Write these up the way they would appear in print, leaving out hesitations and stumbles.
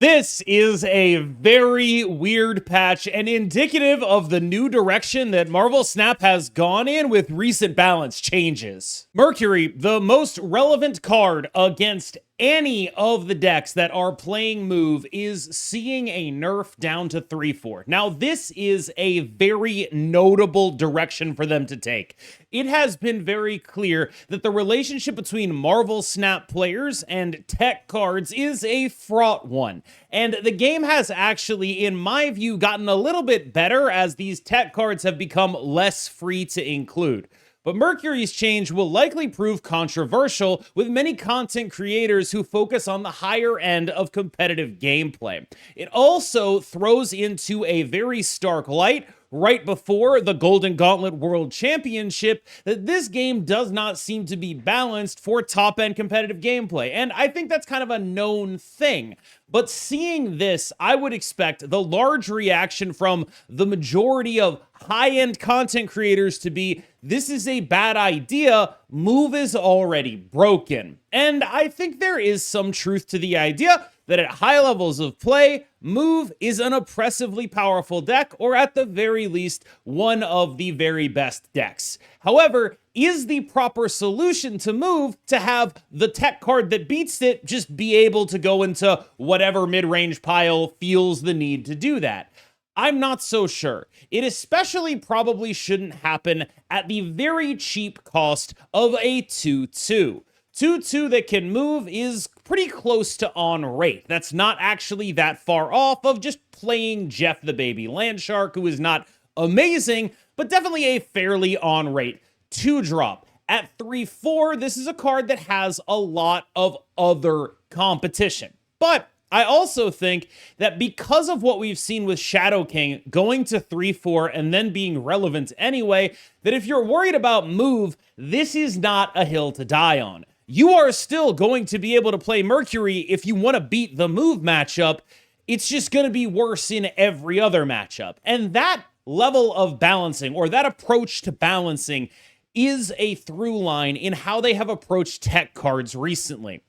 This is a very weird patch and indicative of the new direction that Marvel Snap has gone in with recent balance changes. Mercury, the most relevant card against any of the decks that are playing move, is seeing a nerf down to 3/4. Now, this is a very notable direction for them to take. It has been very clear that the relationship between Marvel Snap players and tech cards is a fraught one. And the game has actually, in my view, gotten a little bit better as these tech cards have become less free to include. But Mercury's change will likely prove controversial with many content creators who focus on the higher end of competitive gameplay. It also throws into a very stark light right before the Golden Gauntlet World Championship that this game does not seem to be balanced for top-end competitive gameplay. And I think that's kind of a known thing. But seeing this, I would expect the large reaction from the majority of high-end content creators to be, this is a bad idea, move is already broken. And I think there is some truth to the idea that at high levels of play, move is an oppressively powerful deck, or at the very least, one of the very best decks. However, is the proper solution to move to have the tech card that beats it just be able to go into whatever mid-range pile feels the need to do that? I'm not so sure. It especially probably shouldn't happen at the very cheap cost of a 2/2. 2/2 that can move is pretty close to on rate. That's not actually that far off of just playing Jeff the Baby Landshark, who is not amazing, but definitely a fairly on rate 2-drop. At 3/4, this is a card that has a lot of other competition. But I also think that because of what we've seen with Shadow King going to 3/4 and then being relevant anyway, that if you're worried about move, this is not a hill to die on. You are still going to be able to play Mercury if you want to beat the move matchup. It's just going to be worse in every other matchup. And that level of balancing, or that approach to balancing, is a through line in how they have approached tech cards recently.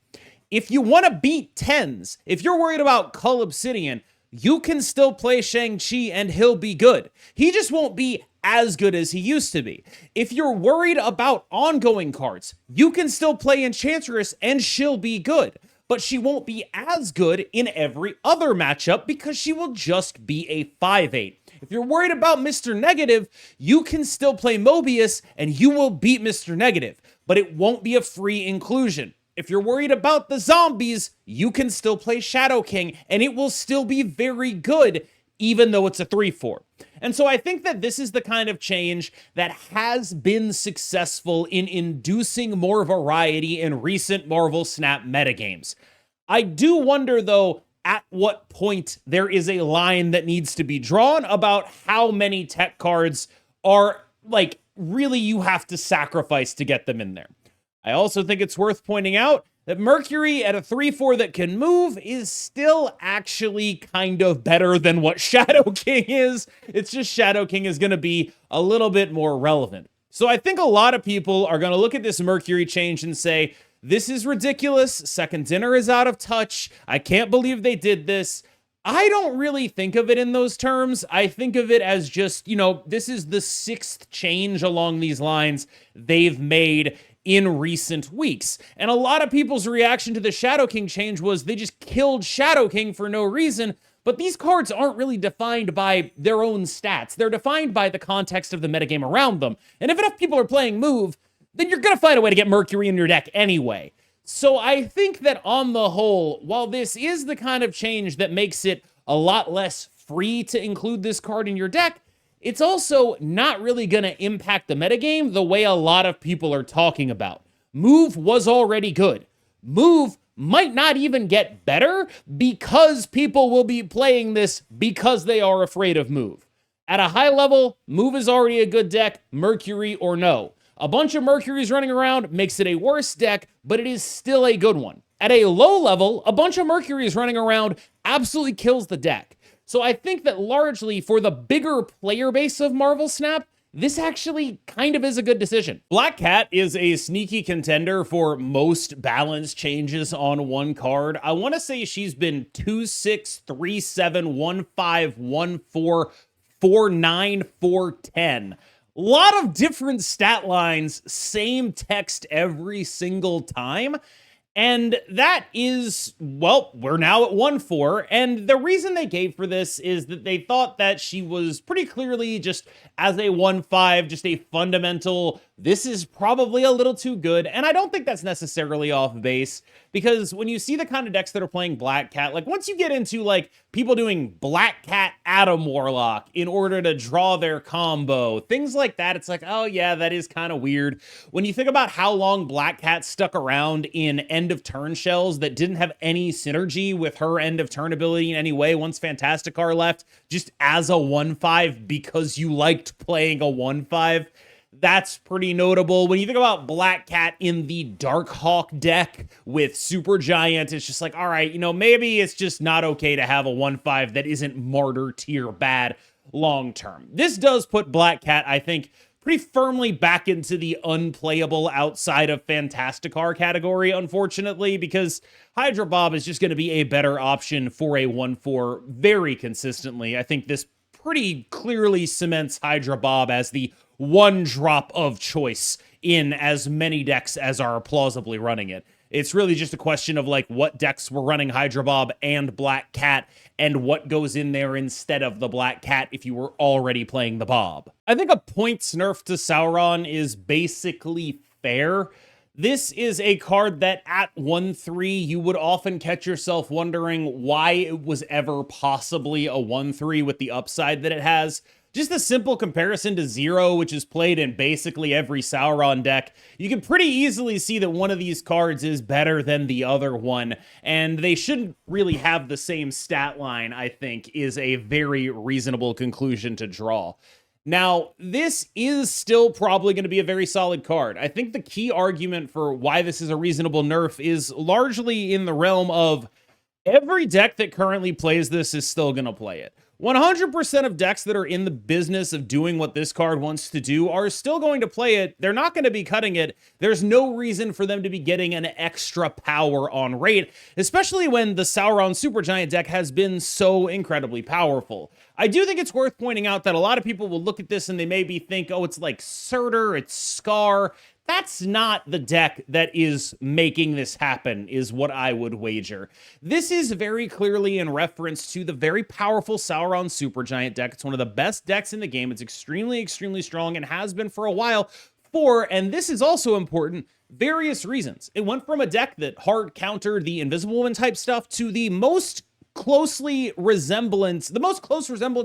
If you want to beat 10s, if you're worried about Cull Obsidian, you can still play Shang-Chi and he'll be good. He just won't be as good as he used to be. If you're worried about ongoing cards, you can still play Enchantress and she'll be good. But she won't be as good in every other matchup because she will just be a 5/8. If you're worried about Mr. Negative, you can still play Mobius and you will beat Mr. Negative, but it won't be a free inclusion. If you're worried about the zombies, you can still play Shadow King, and it will still be very good, even though it's a 3/4. And so I think that this is the kind of change that has been successful in inducing more variety in recent Marvel Snap metagames. I do wonder, though, at what point there is a line that needs to be drawn about how many tech cards are, like, really you have to sacrifice to get them in there. I also think it's worth pointing out that Mercury at a 3/4 that can move is still actually kind of better than what Shadow King is. It's just Shadow King is going to be a little bit more relevant. So I think a lot of people are going to look at this Mercury change and say, this is ridiculous. Second Dinner is out of touch. I can't believe they did this. I don't really think of it in those terms. I think of it as just, this is the 6th change along these lines they've made in recent weeks. And a lot of people's reaction to the Shadow King change was they just killed Shadow King for no reason. But these cards aren't really defined by their own stats. They're defined by the context of the metagame around them. And if enough people are playing move, then you're going to find a way to get Mercury in your deck anyway. So I think that on the whole, while this is the kind of change that makes it a lot less free to include this card in your deck, it's also not really going to impact the metagame the way a lot of people are talking about. Move was already good. Move might not even get better because people will be playing this because they are afraid of move. At a high level, move is already a good deck, Mercury or no. A bunch of Mercuries running around makes it a worse deck, but it is still a good one. At a low level, a bunch of Mercuries running around absolutely kills the deck. So I think that largely for the bigger player base of Marvel Snap, this actually kind of is a good decision. Black Cat is a sneaky contender for most balance changes on one card. I want to say she's been 2-6, 3-7, 1-5, 1-4, 4-9, 4-10. A lot of different stat lines, same text every single time. And that is, well, we're now at 1-4. And the reason they gave for this is that they thought that she was pretty clearly just as a 1-5, just a fundamental, this is probably a little too good. And I don't think that's necessarily off base, because when you see the kind of decks that are playing Black Cat, like once you get into like people doing Black Cat Atom Warlock in order to draw their combo, things like that, it's like, oh yeah, that is kind of weird. When you think about how long Black Cat stuck around in end of turn shells that didn't have any synergy with her end of turn ability in any way once Fantasticar left, just as a 1-5 because you liked playing a 1-5, that's pretty notable. When you think about Black Cat in the Darkhawk deck with Supergiant, it's just like, all right, maybe it's just not okay to have a 1-5 that isn't martyr tier bad long term. This does put Black Cat, I think, pretty firmly back into the unplayable outside of Fantasticar category, unfortunately, because Hydra Bob is just going to be a better option for a 1-4 very consistently. I think this pretty clearly cements Hydra Bob as the one drop of choice in as many decks as are plausibly running it. It's really just a question of like what decks were running Hydra Bob and Black Cat and what goes in there instead of the Black Cat if you were already playing the Bob. I think a points nerf to Sauron is basically fair. This is a card that at 1-3, you would often catch yourself wondering why it was ever possibly a 1-3 with the upside that it has. Just a simple comparison to 0, which is played in basically every Sauron deck, you can pretty easily see that one of these cards is better than the other one, and they shouldn't really have the same stat line, I think, is a very reasonable conclusion to draw. Now, this is still probably going to be a very solid card. I think the key argument for why this is a reasonable nerf is largely in the realm of every deck that currently plays this is still going to play it. 100% of decks that are in the business of doing what this card wants to do are still going to play it. They're not going to be cutting it. There's no reason for them to be getting an extra power on rate, especially when the Sauron Supergiant deck has been so incredibly powerful. I do think it's worth pointing out that a lot of people will look at this and they maybe think, oh, it's like Surtur, it's Scar. That's not the deck that is making this happen, is what I would wager. This is very clearly in reference to the very powerful Sauron Supergiant deck. It's one of the best decks in the game. It's extremely, extremely strong and has been for a while for, and this is also important, various reasons. It went from a deck that hard countered the Invisible Woman type stuff to the most close resemblance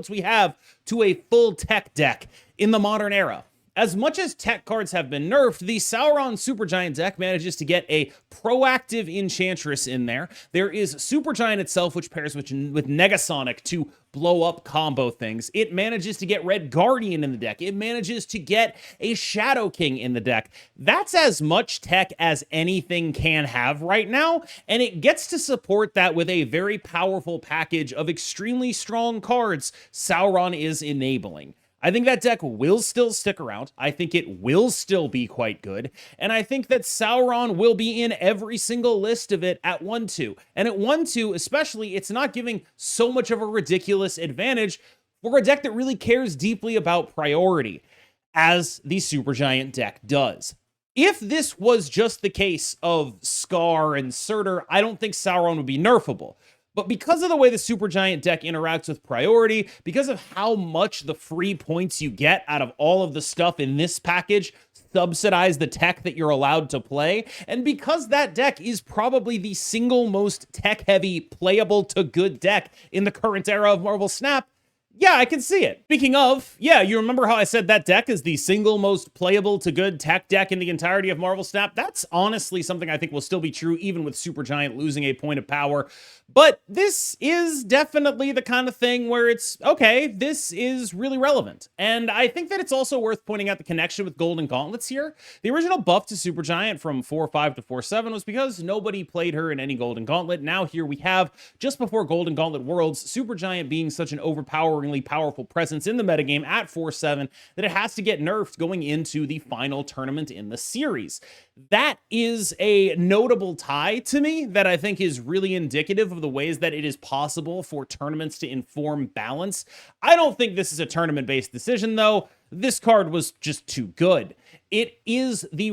we have to a full tech deck in the modern era. As much as tech cards have been nerfed, the Sauron Supergiant deck manages to get a proactive Enchantress in there. There is Supergiant itself, which pairs with Negasonic to blow up combo things. It manages to get Red Guardian in the deck. It manages to get a Shadow King in the deck. That's as much tech as anything can have right now, and it gets to support that with a very powerful package of extremely strong cards Sauron is enabling. I think that deck will still stick around. I think it will still be quite good. And I think that Sauron will be in every single list of it at 1-2. And at 1-2, especially, it's not giving so much of a ridiculous advantage for a deck that really cares deeply about priority, as the Supergiant deck does. If this was just the case of Scar and Surtur, I don't think Sauron would be nerfable. But because of the way the Supergiant deck interacts with priority, because of how much the free points you get out of all of the stuff in this package subsidize the tech that you're allowed to play, and because that deck is probably the single most tech-heavy, playable to good deck in the current era of Marvel Snap, yeah, I can see it. Speaking of, yeah, you remember how I said that deck is the single most playable to good tech deck in the entirety of Marvel Snap? That's honestly something I think will still be true even with Supergiant losing a point of power. But this is definitely the kind of thing where it's, okay, this is really relevant. And I think that it's also worth pointing out the connection with Golden Gauntlets here. The original buff to Supergiant from 4.5 to 4.7 was because nobody played her in any Golden Gauntlet. Now here we have, just before Golden Gauntlet Worlds, Supergiant being such an overpoweringly powerful presence in the metagame at 4.7 that it has to get nerfed going into the final tournament in the series. That is a notable tie to me that I think is really indicative of the ways that it is possible for tournaments to inform balance. I don't think this is a tournament-based decision, though. This card was just too good. It is the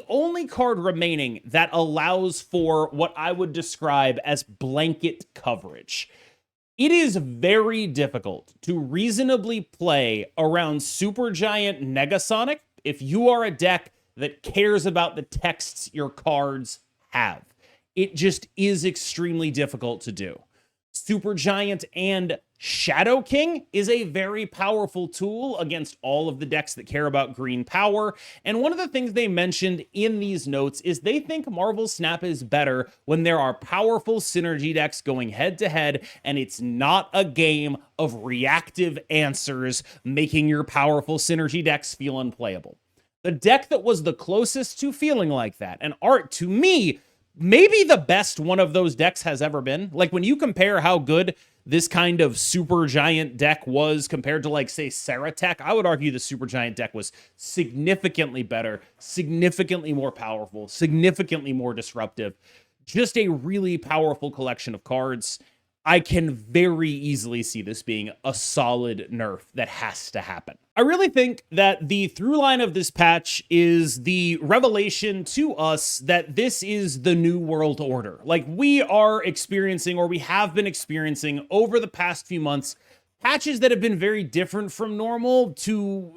only card remaining that allows for what I would describe as blanket coverage. It is very difficult to reasonably play around Supergiant Negasonic if you are a deck that cares about the texts your cards have. It just is extremely difficult to do. Supergiant and Shadow King is a very powerful tool against all of the decks that care about green power. And one of the things they mentioned in these notes is they think Marvel Snap is better when there are powerful synergy decks going head to head, and it's not a game of reactive answers making your powerful synergy decks feel unplayable. The deck that was the closest to feeling like that, and Art, to me, maybe the best one of those decks has ever been. Like, when you compare how good this kind of Supergiant deck was compared to, like, say, Ceratech, I would argue the Supergiant deck was significantly better, significantly more powerful, significantly more disruptive. Just a really powerful collection of cards. I can very easily see this being a solid nerf that has to happen. I really think that the through line of this patch is the revelation to us that this is the new world order. Like, we are experiencing, or we have been experiencing over the past few months, patches that have been very different from normal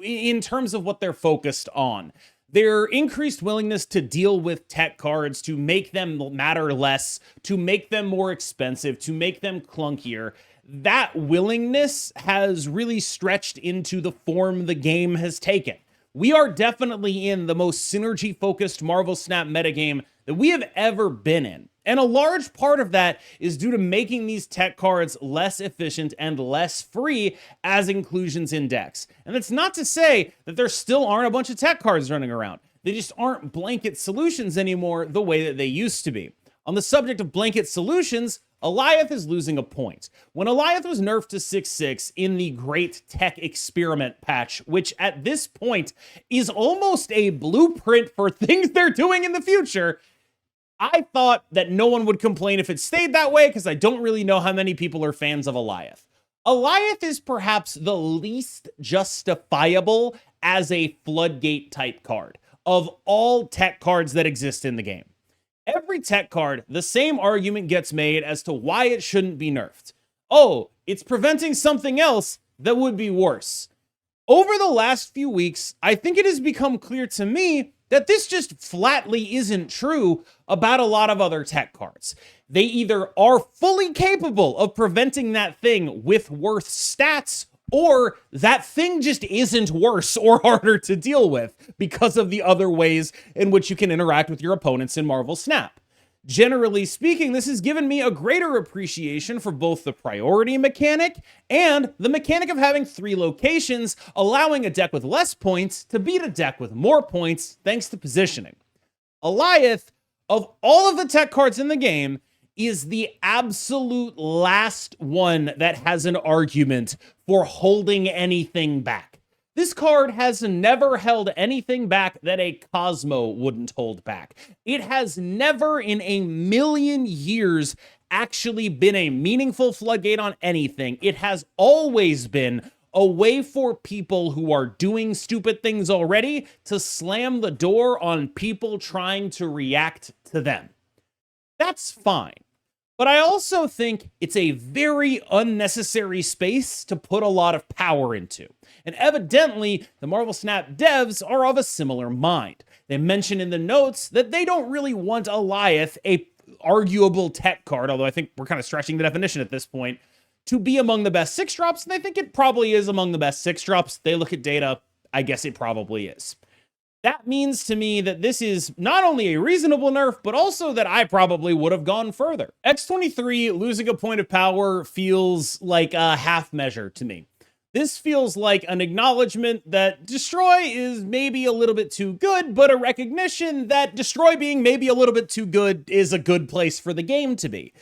in terms of what they're focused on. Their increased willingness to deal with tech cards, to make them matter less, to make them more expensive, to make them clunkier, that willingness has really stretched into the form the game has taken. We are definitely in the most synergy-focused Marvel Snap metagame that we have ever been in. And a large part of that is due to making these tech cards less efficient and less free as inclusions in decks. And that's not to say that there still aren't a bunch of tech cards running around. They just aren't blanket solutions anymore the way that they used to be. On the subject of blanket solutions, Alioth is losing a point. When Alioth was nerfed to 6/6 in the Great Tech Experiment patch, which at this point is almost a blueprint for things they're doing in the future, I thought that no one would complain if it stayed that way, because I don't really know how many people are fans of Alioth. Alioth is perhaps the least justifiable as a floodgate type card of all tech cards that exist in the game. Every tech card, the same argument gets made as to why it shouldn't be nerfed. Oh, it's preventing something else that would be worse. Over the last few weeks, I think it has become clear to me that this just flatly isn't true about a lot of other tech cards. They either are fully capable of preventing that thing with worse stats, or that thing just isn't worse or harder to deal with because of the other ways in which you can interact with your opponents in Marvel Snap. Generally speaking, this has given me a greater appreciation for both the priority mechanic and the mechanic of having 3 locations, allowing a deck with less points to beat a deck with more points thanks to positioning. Alioth, of all of the tech cards in the game, is the absolute last one that has an argument for holding anything back. This card has never held anything back that a Cosmo wouldn't hold back. It has never in a million years actually been a meaningful floodgate on anything. It has always been a way for people who are doing stupid things already to slam the door on people trying to react to them. That's fine. But I also think it's a very unnecessary space to put a lot of power into. And evidently, the Marvel Snap devs are of a similar mind. They mention in the notes that they don't really want Alioth, a arguable tech card, although I think we're kind of stretching the definition at this point, to be among the best 6-drops, and I think it probably is among the best 6-drops. They look at data, I guess it probably is. That means to me that this is not only a reasonable nerf, but also that I probably would have gone further. X23 losing a point of power feels like a half measure to me. This feels like an acknowledgement that Destroy is maybe a little bit too good, but a recognition that Destroy being maybe a little bit too good is a good place for the game to be.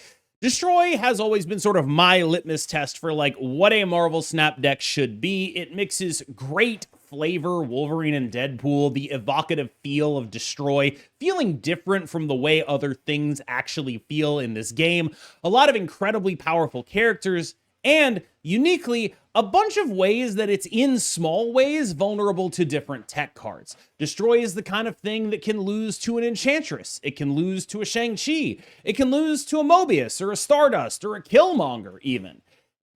Destroy has always been sort of my litmus test for like what a Marvel Snap deck should be. It mixes great flavor, Wolverine and Deadpool, the evocative feel of Destroy, feeling different from the way other things actually feel in this game, a lot of incredibly powerful characters, and uniquely, a bunch of ways that it's in small ways vulnerable to different tech cards. Destroy is the kind of thing that can lose to an Enchantress. It can lose to a Shang-Chi. It can lose to a Mobius or a Stardust or a Killmonger even.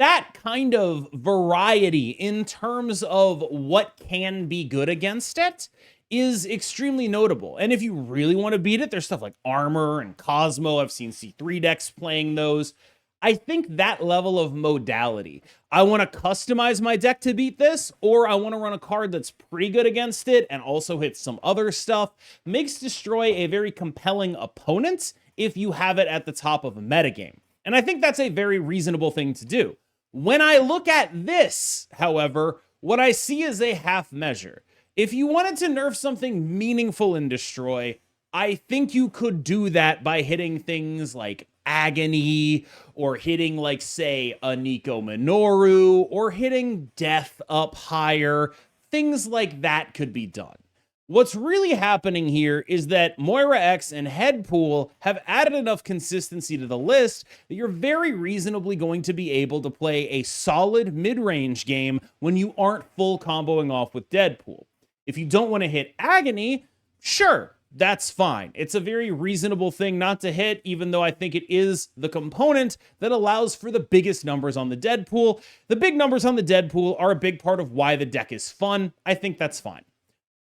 That kind of variety in terms of what can be good against it is extremely notable. And if you really want to beat it, there's stuff like Armor and Cosmo. I've seen C3 decks playing those. I think that level of modality, I want to customize my deck to beat this, or I want to run a card that's pretty good against it and also hits some other stuff, makes Destroy a very compelling opponent if you have it at the top of a metagame. And I think that's a very reasonable thing to do. When I look at this, however, what I see is a half measure. If you wanted to nerf something meaningful in Destroy, I think you could do that by hitting things like Agony, or hitting like, say, a Nico Minoru, or hitting Death up higher. Things like that could be done. What's really happening here is that Moira X and Headpool have added enough consistency to the list that you're very reasonably going to be able to play a solid mid-range game when you aren't full comboing off with Deadpool. If you don't want to hit Agony, sure, that's fine. It's a very reasonable thing not to hit, even though I think it is the component that allows for the biggest numbers on the Deadpool. The big numbers on the Deadpool are a big part of why the deck is fun. I think that's fine.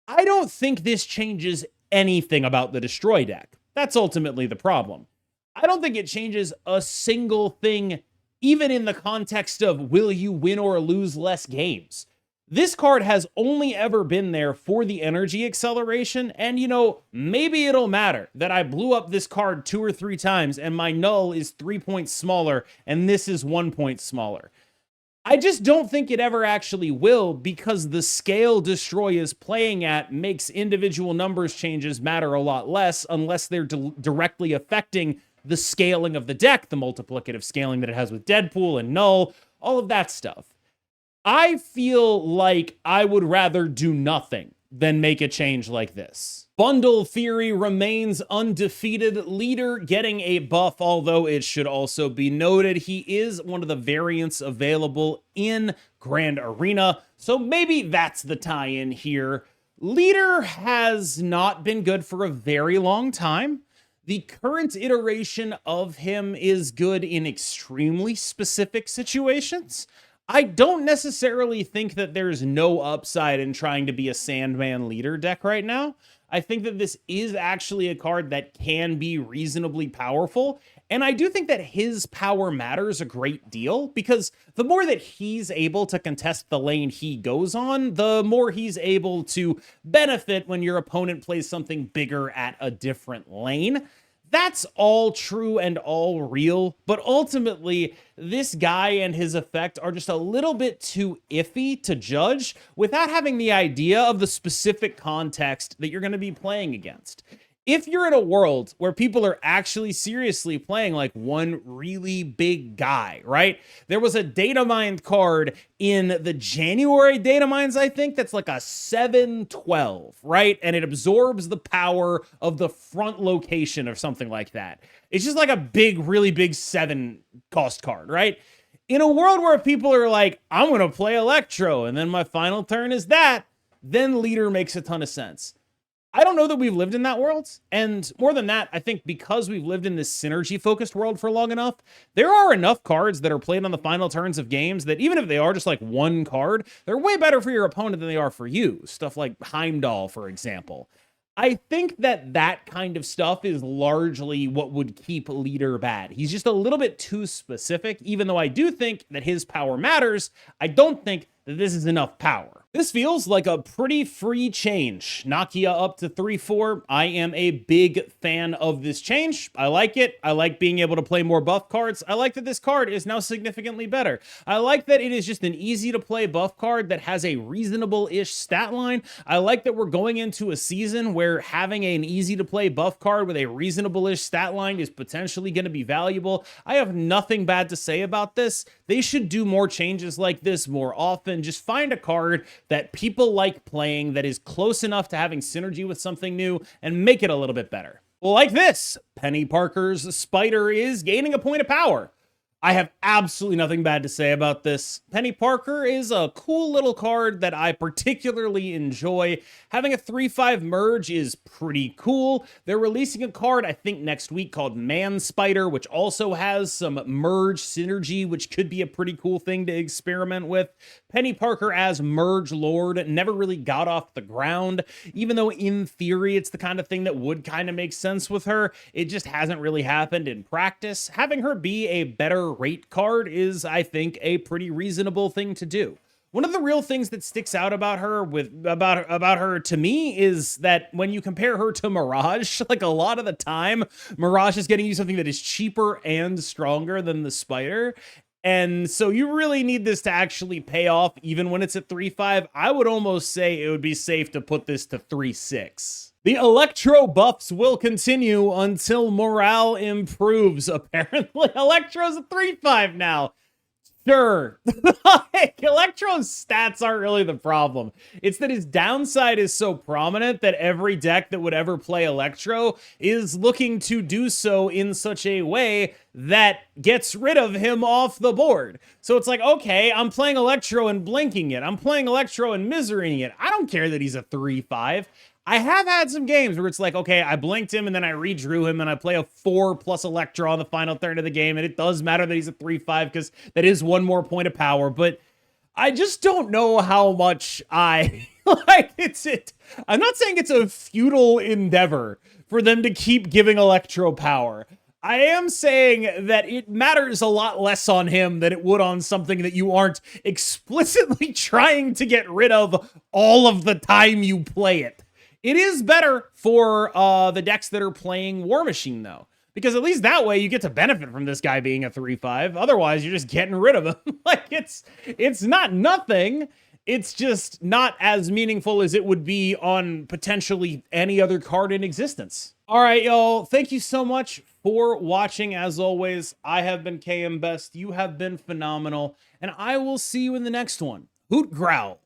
I don't think this changes anything about the Destroy deck. That's ultimately the problem. I don't think it changes a single thing, even in the context of will you win or lose less games. This card has only ever been there for the energy acceleration, and maybe it'll matter that I blew up this card 2 or 3 times and my null is 3 points smaller and this is 1 point smaller. I just don't think it ever actually will, because the scale Destroy is playing at makes individual numbers changes matter a lot less unless they're directly affecting the scaling of the deck, the multiplicative scaling that it has with Deadpool and Null, all of that stuff. I feel like I would rather do nothing than make a change like this. Bundle Theory remains undefeated, Leader getting a buff, although it should also be noted he is one of the variants available in Grand Arena, so maybe that's the tie-in here. Leader has not been good for a very long time. The current iteration of him is good in extremely specific situations. I don't necessarily think that there's no upside in trying to be a Sandman Leader deck right now. I think that this is actually a card that can be reasonably powerful, and I do think that his power matters a great deal, because the more that he's able to contest the lane he goes on, the more he's able to benefit when your opponent plays something bigger at a different lane. That's all true and all real, but ultimately, this guy and his effect are just a little bit too iffy to judge without having the idea of the specific context that you're going to be playing against. If you're in a world where people are actually seriously playing like one really big guy, right? There was a data mined card in the January data mines, I think, that's like a 7/12, right? And it absorbs the power of the front location or something like that. It's just like a big, really big 7 cost card, right? In a world where people are like, I'm going to play Electro, and then my final turn is that, then Leader makes a ton of sense. I don't know that we've lived in that world, and more than that, I think because we've lived in this synergy-focused world for long enough, there are enough cards that are played on the final turns of games that even if they are just like one card, they're way better for your opponent than they are for you. Stuff like Heimdall, for example. I think that that kind of stuff is largely what would keep Leader bad. He's just a little bit too specific, even though I do think that his power matters. I don't think that this is enough power. This feels like a pretty free change. Nakia up to 3-4. I am a big fan of this change. I like it. I like being able to play more buff cards. I like that this card is now significantly better. I like that it is just an easy to play buff card that has a reasonable-ish stat line. I like that we're going into a season where having an easy to play buff card with a reasonable-ish stat line is potentially going to be valuable. I have nothing bad to say about this. They should do more changes like this more often. Just find a card that people like playing that is close enough to having synergy with something new and make it a little bit better. Well, like this, Peni Parker's Spider is gaining a point of power. I have absolutely nothing bad to say about this. Peni Parker is a cool little card that I particularly enjoy. Having a 3-5 merge is pretty cool. They're releasing a card, I think, next week called Man Spider, which also has some merge synergy, which could be a pretty cool thing to experiment with. Peni Parker as Merge Lord never really got off the ground, even though in theory it's the kind of thing that would kind of make sense with her. It just hasn't really happened in practice. Having her be a better rate card is, I think, a pretty reasonable thing to do. One of the real things that sticks out about her about her to me is that when you compare her to Mirage, like a lot of the time, Mirage is getting you something that is cheaper and stronger than the Spider. And so you really need this to actually pay off even when it's at 3-5. I would almost say it would be safe to put this to 3-6. The Electro buffs will continue until morale improves. Apparently, Electro's a 3-5 now. Sure. Like, Electro's stats aren't really the problem. It's that his downside is so prominent that every deck that would ever play Electro is looking to do so in such a way that gets rid of him off the board. So it's like, okay, I'm playing Electro and blinking it. I'm playing Electro and miserying it. I don't care that he's a 3-5. I have had some games where it's like, okay, I blinked him and then I redrew him and I play a 4+ Electro on the final third of the game, and it does matter that he's a 3-5 because that is one more point of power, but I just don't know how much I like it. I'm not saying it's a futile endeavor for them to keep giving Electro power. I am saying that it matters a lot less on him than it would on something that you aren't explicitly trying to get rid of all of the time you play it. It is better for the decks that are playing War Machine, though, because at least that way you get to benefit from this guy being a 3-5. Otherwise, you're just getting rid of him. Like, it's not nothing. It's just not as meaningful as it would be on potentially any other card in existence. All right, y'all. Thank you so much for watching. As always, I have been KMBest. You have been phenomenal, and I will see you in the next one. Hoot growl.